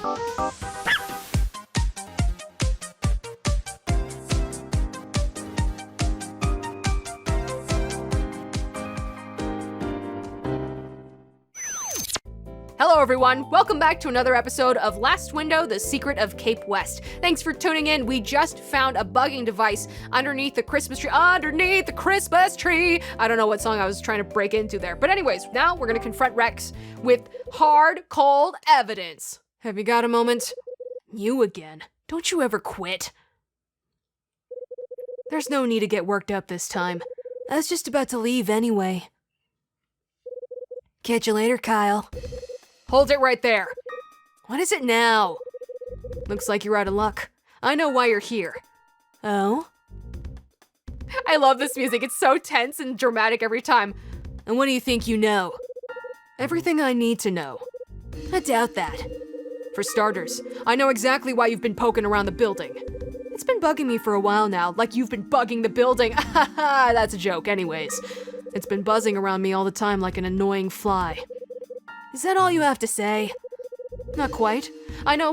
Hello everyone, welcome back to another episode of Last Window, The Secret of Cape West. Thanks for tuning in. We just found a bugging device underneath the Christmas tree. I don't know what song I was trying to break into there. But anyways, now we're gonna confront Rex with hard, cold evidence. Have you got a moment? You again. Don't you ever quit. There's no need to get worked up this time. I was just about to leave anyway. Catch you later, Kyle. Hold it right there. What is it now? Looks like you're out of luck. I know why you're here. Oh? I love this music. It's so tense and dramatic every time. And what do you think you know? Everything I need to know. I doubt that. For starters, I know exactly why you've been poking around the building. It's been bugging me for a while now, like you've been bugging the building. Haha, that's a joke anyways. It's been buzzing around me all the time like an annoying fly. Is that all you have to say? Not quite. I now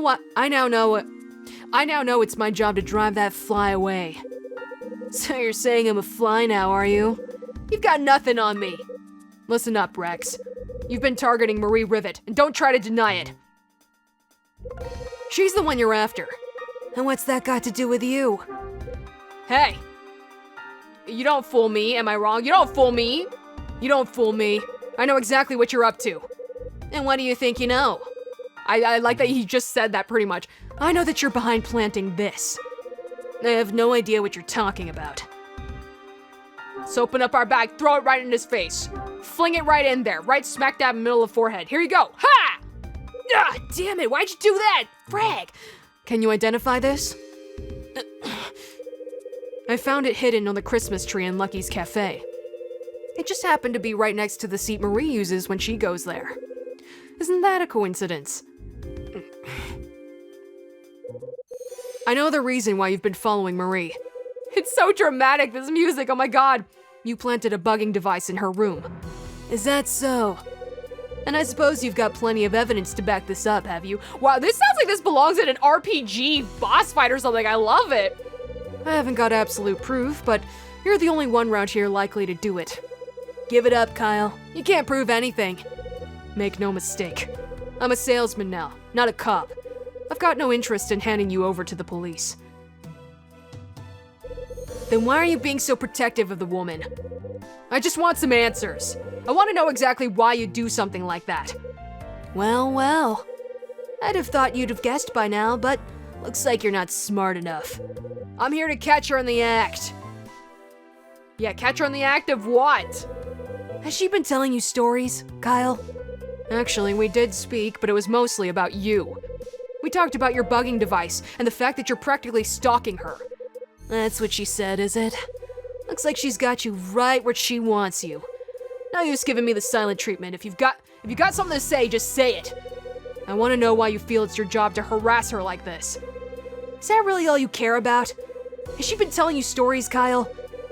know it's my job to drive that fly away. So you're saying I'm a fly now, are you? You've got nothing on me. Listen up, Rex. You've been targeting Marie Rivet, and don't try to deny it. She's the one you're after. And what's that got to do with you? Hey. You don't fool me, am I wrong? You don't fool me. You don't fool me. I know exactly what you're up to. And what do you think you know? I like that he just said that pretty much. I know that you're behind planting this. I have no idea what you're talking about. So open up our bag, throw it right in his face. Fling it right in there, right smack dab in the middle of the forehead. Here you go. Ha! Ah, damn it, why'd you do that? Frag! Can you identify this? I found it hidden on the Christmas tree in Lucky's cafe. It just happened to be right next to the seat Marie uses when she goes there. Isn't that a coincidence? I know the reason why you've been following Marie. It's so dramatic, this music, oh my god. You planted a bugging device in her room. Is that so? And I suppose you've got plenty of evidence to back this up, have you? Wow, this sounds like this belongs in an RPG boss fight or something, I love it. I haven't got absolute proof, but you're the only one around here likely to do it. Give it up, Kyle. You can't prove anything. Make no mistake. I'm a salesman now, not a cop. I've got no interest in handing you over to the police. Then why are you being so protective of the woman? I just want some answers. I want to know exactly why you do something like that. Well, well. I'd have thought you'd have guessed by now, but looks like you're not smart enough. I'm here to catch her in the act. Yeah, catch her in the act of what? Has she been telling you stories, Kyle? Actually, we did speak, but it was mostly about you. We talked about your bugging device and the fact that you're practically stalking her. That's what she said, is it? Looks like she's got you right where she wants you. No use giving me the silent treatment. If you've got something to say, just say it. I want to know why you feel it's your job to harass her like this. Is that really all you care about? Has she been telling you stories, Kyle?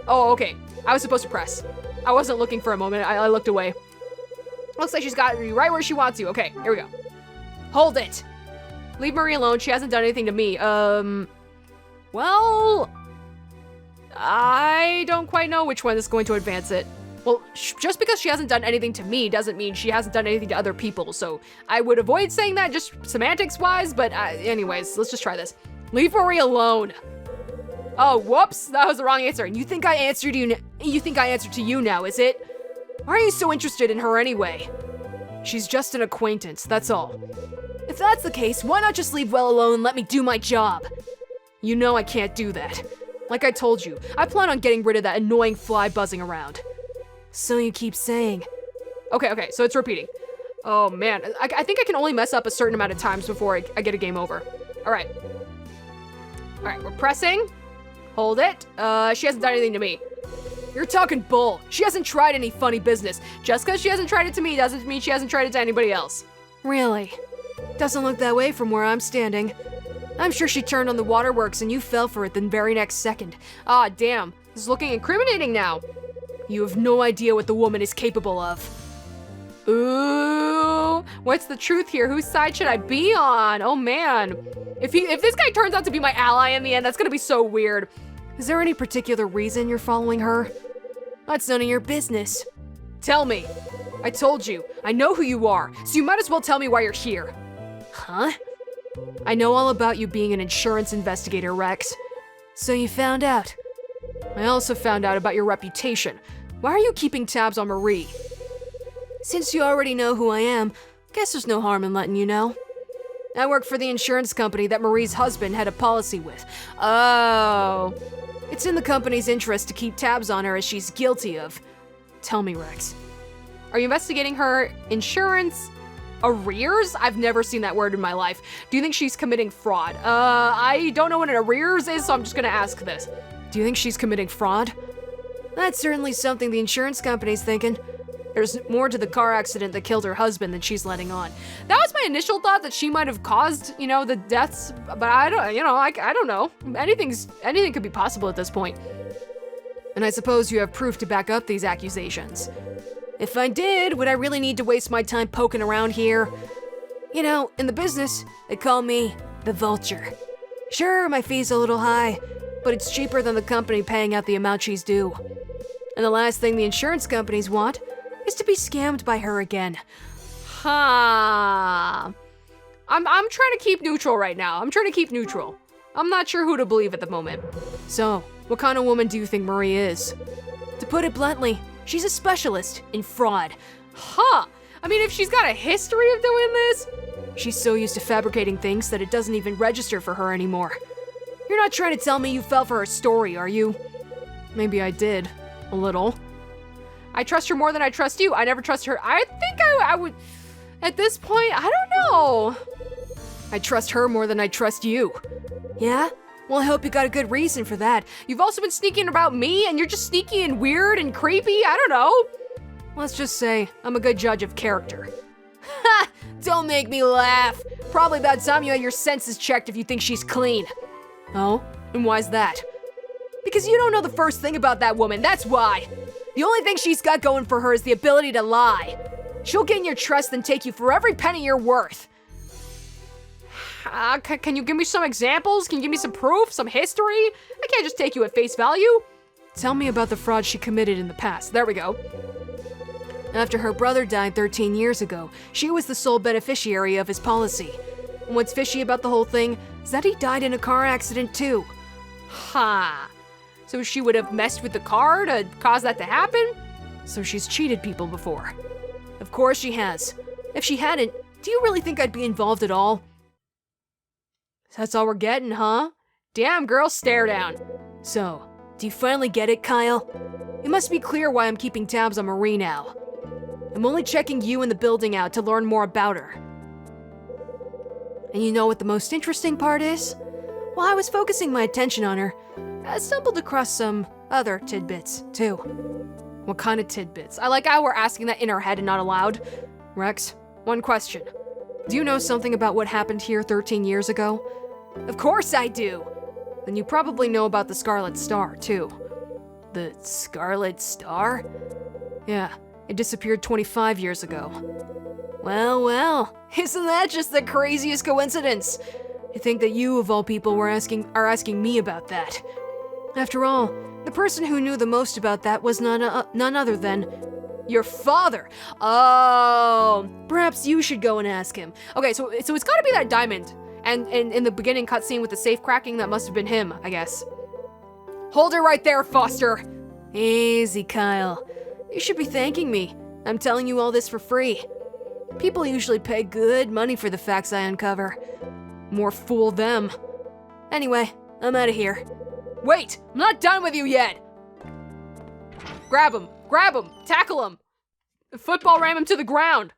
Oh, okay. I was supposed to press. I wasn't looking for a moment. I looked away. Looks like she's got you right where she wants you. Okay, here we go. Hold it. Leave Marie alone. She hasn't done anything to me. Well, I don't quite know which one is going to advance it. Well, just because she hasn't done anything to me doesn't mean she hasn't done anything to other people. So I would avoid saying that just semantics-wise, but anyways, let's just try this. Leave Marie alone. Oh, whoops, that was the wrong answer. You think I answered to you now, is it? Why are you so interested in her anyway? She's just an acquaintance, that's all. If that's the case, why not just leave well alone and let me do my job? You know I can't do that. Like I told you, I plan on getting rid of that annoying fly buzzing around. So you keep saying. Okay, so it's repeating. Oh man, I think I can only mess up a certain amount of times before I get a game over. Alright, we're pressing. Hold it. She hasn't done anything to me. You're talking bull. She hasn't tried any funny business. Just because she hasn't tried it to me doesn't mean she hasn't tried it to anybody else. Really? Doesn't look that way from where I'm standing. I'm sure she turned on the waterworks and you fell for it the very next second. Ah, damn. This is looking incriminating now. You have no idea what the woman is capable of. Ooh, know. What's the truth here? Whose side should I be on? Oh man. If this guy turns out to be my ally in the end, that's gonna be so weird. Is there any particular reason you're following her? That's none of your business. Tell me. I told you, I know who you are, so you might as well tell me why you're here. Huh? I know all about you being an insurance investigator, Rex. So you found out. I also found out about your reputation. Why are you keeping tabs on Marie? Since you already know who I am, guess there's no harm in letting you know. I work for the insurance company that Marie's husband had a policy with. Oh. It's in the company's interest to keep tabs on her as she's guilty of. Tell me, Rex. Are you investigating her insurance arrears? I've never seen that word in my life. Do you think she's committing fraud? I don't know what an arrears is, so I'm just gonna ask this. Do you think she's committing fraud? That's certainly something the insurance company's thinking. There's more to the car accident that killed her husband than she's letting on. That was my initial thought, that she might have caused, the deaths, but I don't, I don't know. Anything could be possible at this point. And I suppose you have proof to back up these accusations. If I did, would I really need to waste my time poking around here? In the business, they call me the Vulture. Sure, my fee's a little high, but it's cheaper than the company paying out the amount she's due. And the last thing the insurance companies want is to be scammed by her again. I'm trying to keep neutral right now. I'm not sure who to believe at the moment. So, what kind of woman do you think Marie is? To put it bluntly, she's a specialist in fraud. I mean, if she's got a history of doing this, she's so used to fabricating things that it doesn't even register for her anymore. You're not trying to tell me you fell for her story, are you? Maybe I did. A little. I trust her more than I trust you. I never trust her. I think I would, at this point, I don't know. I trust her more than I trust you. Yeah? Well, I hope you got a good reason for that. You've also been sneaking about me, and you're just sneaky and weird and creepy. I don't know. Let's just say I'm a good judge of character. Ha! Don't make me laugh. Probably about time you had your senses checked if you think she's clean. Oh? And why's that? Because you don't know the first thing about that woman, that's why. The only thing she's got going for her is the ability to lie. She'll gain your trust and take you for every penny you're worth. Can you give me some examples? Can you give me some proof, some history? I can't just take you at face value. Tell me about the fraud she committed in the past. There we go. After her brother died 13 years ago, she was the sole beneficiary of his policy. And what's fishy about the whole thing is that he died in a car accident too. So she would have messed with the car to cause that to happen? So she's cheated people before. Of course she has. If she hadn't, do you really think I'd be involved at all? That's all we're getting, huh? Damn, girl, stare down. So, do you finally get it, Kyle? It must be clear why I'm keeping tabs on Marie now. I'm only checking you and the building out to learn more about her. And you know what the most interesting part is? While I was focusing my attention on her, I stumbled across some other tidbits, too. What kind of tidbits? I like how we're asking that in our head and not aloud. Rex, one question. Do you know something about what happened here 13 years ago? Of course I do! Then you probably know about the Scarlet Star, too. The Scarlet Star? Yeah, it disappeared 25 years ago. Well, isn't that just the craziest coincidence? I think that you, of all people, are asking me about that. After all, the person who knew the most about that was none other than your father. Oh, perhaps you should go and ask him. Okay, so it's gotta be that diamond. And in the beginning cutscene with the safe cracking, that must have been him, I guess. Hold it right there, Foster. Easy, Kyle. You should be thanking me. I'm telling you all this for free. People usually pay good money for the facts I uncover. More fool them. Anyway, I'm out of here. Wait, I'm not done with you yet. Grab him, tackle him. The football ram him to the ground.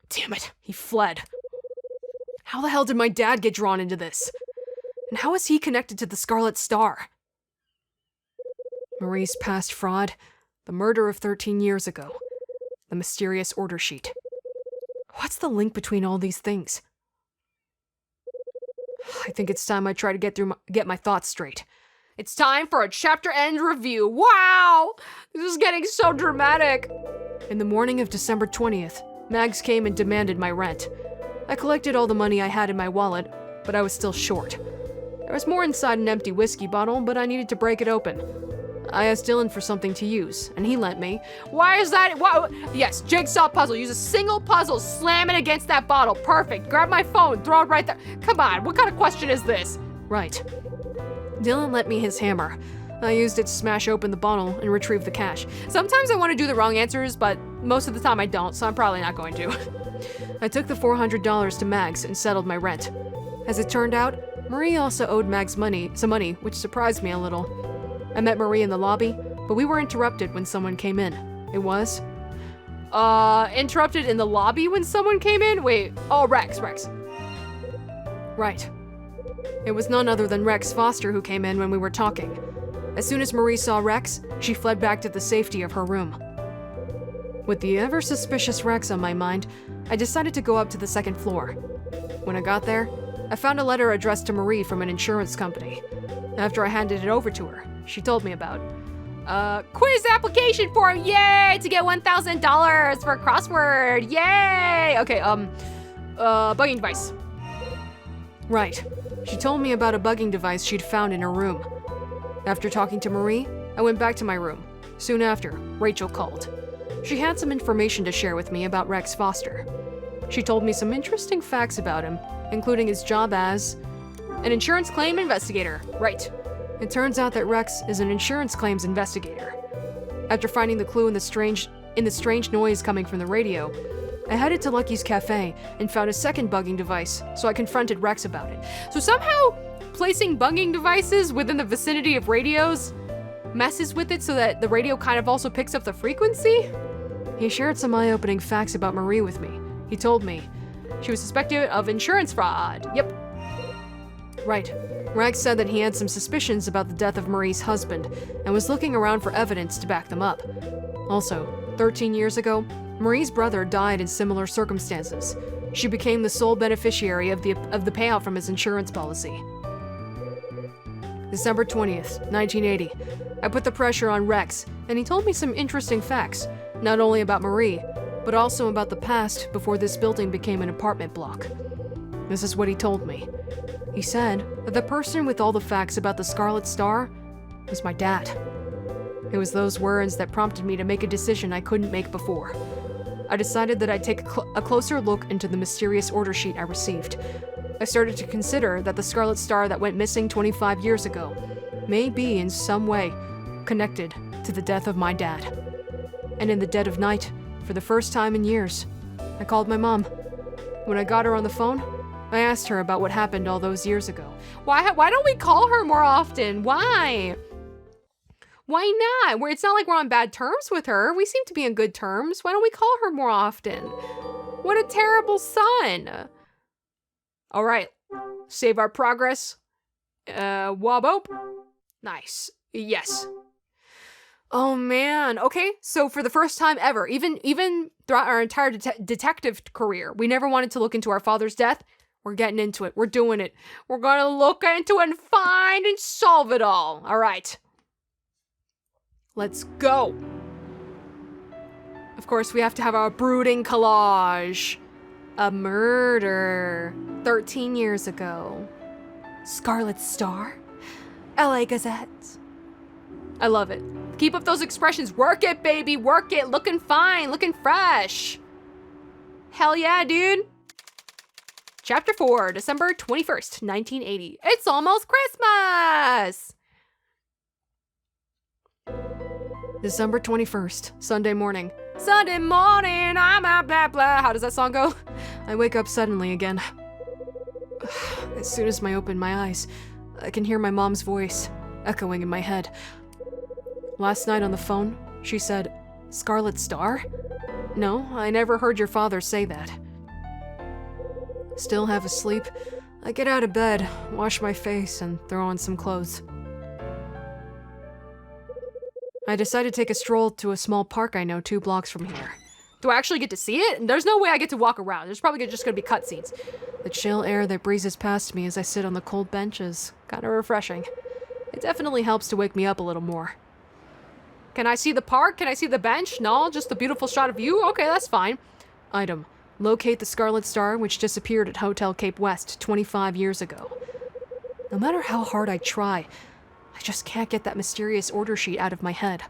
Damn it, he fled. How the hell did my dad get drawn into this? And how is he connected to the Scarlet Star? Marie's past fraud, the murder of 13 years ago, the mysterious order sheet. What's the link between all these things? I think it's time I try to get my thoughts straight. It's time for a chapter end review. Wow! This is getting so dramatic. In the morning of December 20th, Mags came and demanded my rent. I collected all the money I had in my wallet, but I was still short. There was more inside an empty whiskey bottle, but I needed to break it open. I asked Dylan for something to use, and he lent me. Why is that? Wow. Yes, jigsaw puzzle. Use a single puzzle, slam it against that bottle. Perfect. Grab my phone, throw it right there. Come on, what kind of question is this? Right. Dylan lent me his hammer. I used it to smash open the bottle and retrieve the cash. Sometimes I want to do the wrong answers, but most of the time I don't, so I'm probably not going to. I took the $400 to Mags and settled my rent. As it turned out, Marie also owed Mags some money, which surprised me a little. I met Marie in the lobby, but we were interrupted when someone came in. It was? Interrupted in the lobby when someone came in? Wait, oh, Rex. Right. It was none other than Rex Foster who came in when we were talking. As soon as Marie saw Rex, she fled back to the safety of her room. With the ever-suspicious Rex on my mind, I decided to go up to the second floor. When I got there, I found a letter addressed to Marie from an insurance company. After I handed it over to her, she told me about quiz application form, yay, to get $1,000 for a crossword, yay! Okay, bugging device. Right. She told me about a bugging device she'd found in her room. After talking to Marie, I went back to my room. Soon after, Rachel called. She had some information to share with me about Rex Foster. She told me some interesting facts about him, including his job as an insurance claim investigator. Right. It turns out that Rex is an insurance claims investigator. After finding the clue in the strange noise coming from the radio, I headed to Lucky's Cafe and found a second bugging device, so I confronted Rex about it. So somehow, placing bugging devices within the vicinity of radios messes with it so that the radio kind of also picks up the frequency? He shared some eye-opening facts about Marie with me. He told me she was suspected of insurance fraud. Yep. Right. Rex said that he had some suspicions about the death of Marie's husband and was looking around for evidence to back them up. Also, 13 years ago, Marie's brother died in similar circumstances. She became the sole beneficiary of the payout from his insurance policy. December 20th, 1980. I put the pressure on Rex, and he told me some interesting facts, not only about Marie, but also about the past before this building became an apartment block. This is what he told me. He said that the person with all the facts about the Scarlet Star was my dad. It was those words that prompted me to make a decision I couldn't make before. I decided that I'd take a closer look into the mysterious order sheet I received. I started to consider that the Scarlet Star that went missing 25 years ago may be in some way connected to the death of my dad. And in the dead of night, for the first time in years, I called my mom. When I got her on the phone, I asked her about what happened all those years ago. Why don't we call her more often? Why? Why not? It's not like we're on bad terms with her. We seem to be on good terms. Why don't we call her more often? What a terrible son. All right. Save our progress. Wobop. Nice. Yes. Oh man. Okay. So for the first time ever, even throughout our entire detective career, we never wanted to look into our father's death. We're getting into it. We're doing it. We're gonna look into it and find and solve it all. All right. Let's go. Of course, we have to have our brooding collage. A murder 13 years ago. Scarlet Star. LA Gazette. I love it. Keep up those expressions. Work it, baby. Work it. Looking fine. Looking fresh. Hell yeah, dude. Chapter 4, December 21st, 1980. It's almost Christmas! December 21st, Sunday morning. Sunday morning, I'm a blah blah. How does that song go? I wake up suddenly again. As soon as I open my eyes, I can hear my mom's voice echoing in my head. Last night on the phone, she said, "Scarlet Star?" No, I never heard your father say that. Still half asleep, I get out of bed, wash my face, and throw on some clothes. I decide to take a stroll to a small park I know 2 blocks from here. Do I actually get to see it? There's no way I get to walk around. There's probably just gonna be cutscenes. The chill air that breezes past me as I sit on the cold bench is kind of refreshing. It definitely helps to wake me up a little more. Can I see the park? Can I see the bench? No, just the beautiful shot of you? Okay, that's fine. Item. Locate the Scarlet Star, which disappeared at Hotel Cape West 25 years ago. No matter how hard I try, I just can't get that mysterious order sheet out of my head.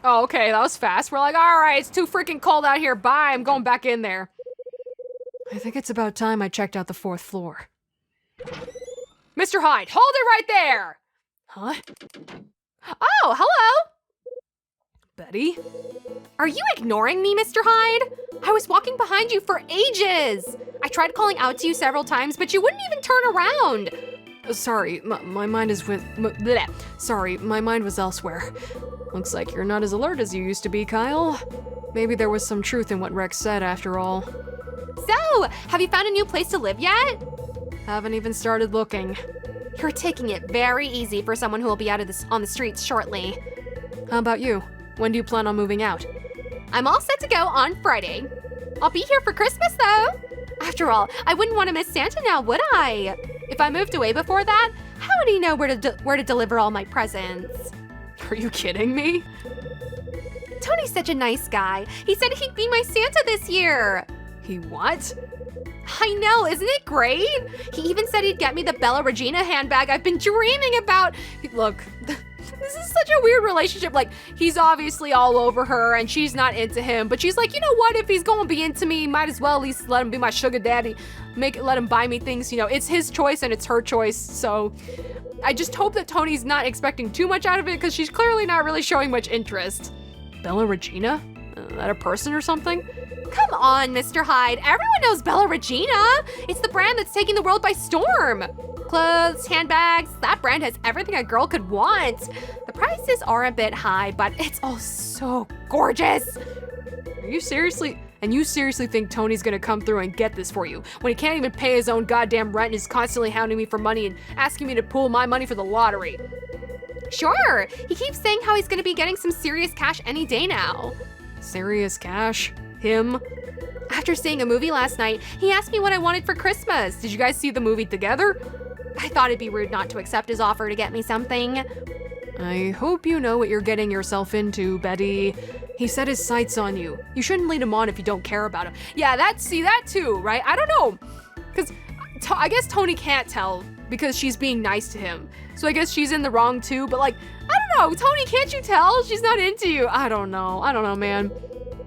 Oh, okay, that was fast. We're like, all right, it's too freaking cold out here. Bye, I'm going back in there. I think it's about time I checked out the 4th floor. Mr. Hyde, hold it right there! Huh? Oh, hello! Betty? Are you ignoring me, Mr. Hyde? I was walking behind you for ages. I tried calling out to you several times, but you wouldn't even turn around. Sorry, my mind is with... Sorry, my mind was elsewhere. Looks like you're not as alert as you used to be, Kyle. Maybe there was some truth in what Rex said after all. So, have you found a new place to live yet? Haven't even started looking. You're taking it very easy for someone who will be out of on the streets shortly. How about you? When do you plan on moving out? I'm all set to go on Friday. I'll be here for Christmas, though. After all, I wouldn't want to miss Santa now, would I? If I moved away before that, how would he know where to deliver all my presents? Are you kidding me? Tony's such a nice guy. He said he'd be my Santa this year. He what? I know, isn't it great? He even said he'd get me the Bella Regina handbag I've been dreaming about. Look, this is such a weird relationship. Like, he's obviously all over her and she's not into him, but she's like, you know what? If he's gonna be into me, might as well at least let him be my sugar daddy. Let him buy me things. You know, it's his choice and it's her choice. So I just hope that Tony's not expecting too much out of it because she's clearly not really showing much interest. Bella Regina? That a person or something? Come on, Mr. Hyde. Everyone knows Bella Regina. It's the brand that's taking the world by storm. Clothes, handbags, that brand has everything a girl could want. The prices are a bit high, but it's all so gorgeous. Are you seriously? And you seriously think Tony's gonna come through and get this for you when he can't even pay his own goddamn rent and is constantly hounding me for money and asking me to pool my money for the lottery? Sure. He keeps saying how he's gonna be getting some serious cash any day now. Serious cash? Him? After seeing a movie last night, he asked me what I wanted for Christmas. Did you guys see the movie together? I thought it'd be rude not to accept his offer to get me something. I hope you know what you're getting yourself into, Betty. He set his sights on you. You shouldn't lead him on if you don't care about him. Yeah, that too, right? I don't know. Because I guess Tony can't tell because she's being nice to him. So I guess she's in the wrong too, but like, I don't know. Tony, can't you tell? She's not into you. I don't know, man.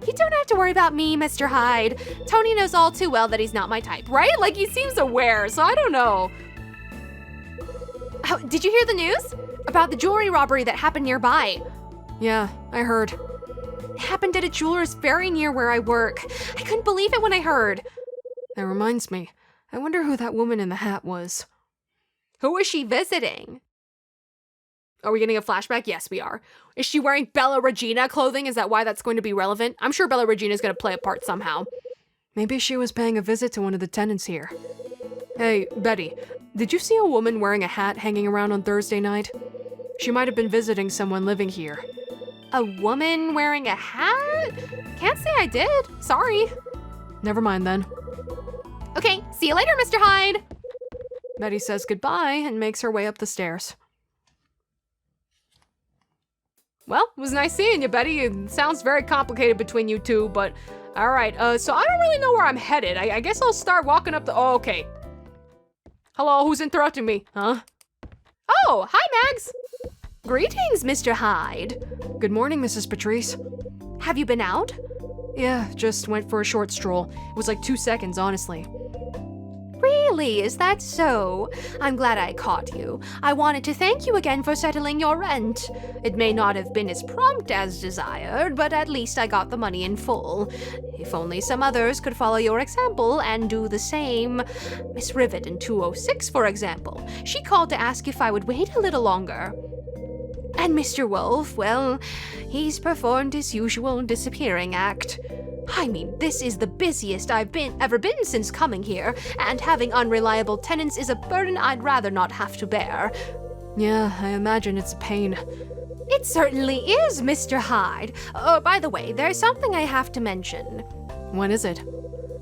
You don't have to worry about me, Mr. Hyde. Tony knows all too well that he's not my type, right? Like, he seems aware, so I don't know. Oh, did you hear the news? About the jewelry robbery that happened nearby. Yeah, I heard. It happened at a jeweler's very near where I work. I couldn't believe it when I heard. That reminds me. I wonder who that woman in the hat was. Who is she visiting? Are we getting a flashback? Yes, we are. Is she wearing Bella Regina clothing? Is that why that's going to be relevant? I'm sure Bella Regina is going to play a part somehow. Maybe she was paying a visit to one of the tenants here. Hey, Betty, did you see a woman wearing a hat hanging around on Thursday night? She might have been visiting someone living here. A woman wearing a hat? Can't say I did. Sorry. Never mind then. Okay, see you later, Mr. Hyde. Betty says goodbye and makes her way up the stairs. Well, it was nice seeing you, Betty. It sounds very complicated between you two, but all right. So I don't really know where I'm headed. I guess I'll start walking up the... Oh, okay. Hello, who's interrupting me? Huh? Oh, hi, Mags. Greetings, Mr. Hyde. Good morning, Mrs. Patrice. Have you been out? Yeah, just went for a short stroll. It was like 2 seconds, honestly. Really? Is that so? I'm glad I caught you. I wanted to thank you again for settling your rent. It may not have been as prompt as desired, but at least I got the money in full. If only some others could follow your example and do the same. Miss Rivet in 206, for example. She called to ask if I would wait a little longer. And Mr. Wolf, well, he's performed his usual disappearing act. I mean, this is the busiest I've ever been since coming here, and having unreliable tenants is a burden I'd rather not have to bear. Yeah, I imagine it's a pain. It certainly is, Mr. Hyde. Oh, by the way, there's something I have to mention. What is it?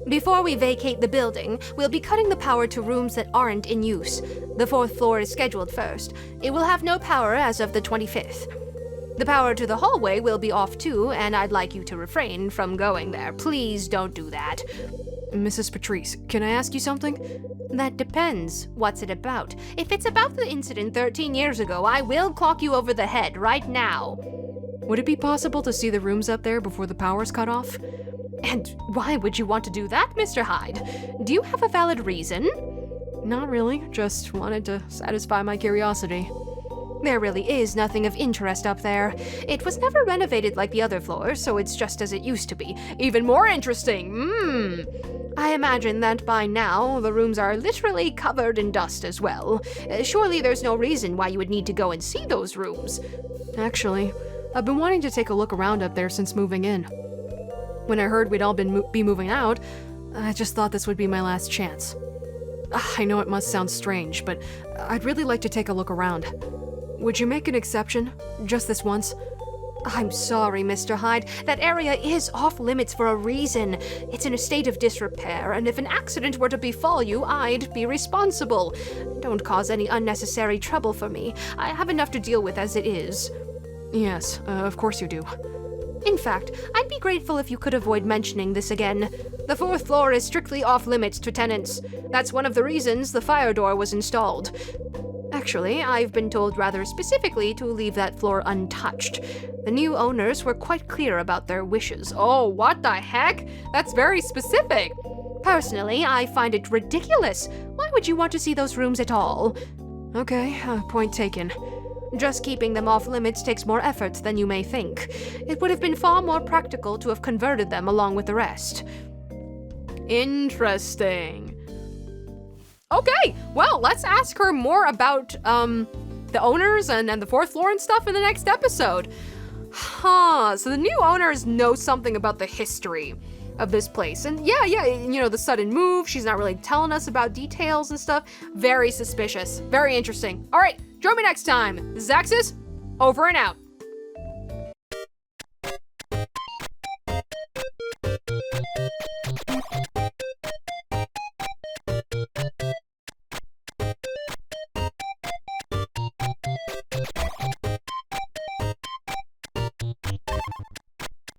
Before we vacate the building, we'll be cutting the power to rooms that aren't in use. The 4th floor is scheduled first. It will have no power as of the 25th. The power to the hallway will be off too, and I'd like you to refrain from going there. Please don't do that. Mrs. Patrice, can I ask you something? That depends. What's it about? If it's about the incident 13 years ago, I will clock you over the head right now. Would it be possible to see the rooms up there before the power's cut off? And why would you want to do that, Mr. Hyde? Do you have a valid reason? Not really, just wanted to satisfy my curiosity. There really is nothing of interest up there. It was never renovated like the other floors, so it's just as it used to be. Even more interesting, I imagine that by now, the rooms are literally covered in dust as well. Surely there's no reason why you would need to go and see those rooms. Actually, I've been wanting to take a look around up there since moving in. When I heard we'd all be moving out, I just thought this would be my last chance. I know it must sound strange, but I'd really like to take a look around. Would you make an exception? Just this once? I'm sorry, Mr. Hyde. That area is off limits for a reason. It's in a state of disrepair, and if an accident were to befall you, I'd be responsible. Don't cause any unnecessary trouble for me. I have enough to deal with as it is. Yes, of course you do. In fact, I'd be grateful if you could avoid mentioning this again. The 4th floor is strictly off limits to tenants. That's one of the reasons the fire door was installed. Actually, I've been told rather specifically to leave that floor untouched. The new owners were quite clear about their wishes. Oh, what the heck? That's very specific. Personally, I find it ridiculous. Why would you want to see those rooms at all? Okay, point taken. Just keeping them off limits takes more effort than you may think. It would have been far more practical to have converted them along with the rest. Interesting. Okay, well, let's ask her more about, the owners and the 4th floor and stuff in the next episode. So the new owners know something about the history of this place. And yeah, you know, the sudden move, she's not really telling us about details and stuff. Very suspicious, very interesting. All right, join me next time. Zaxxas, over and out.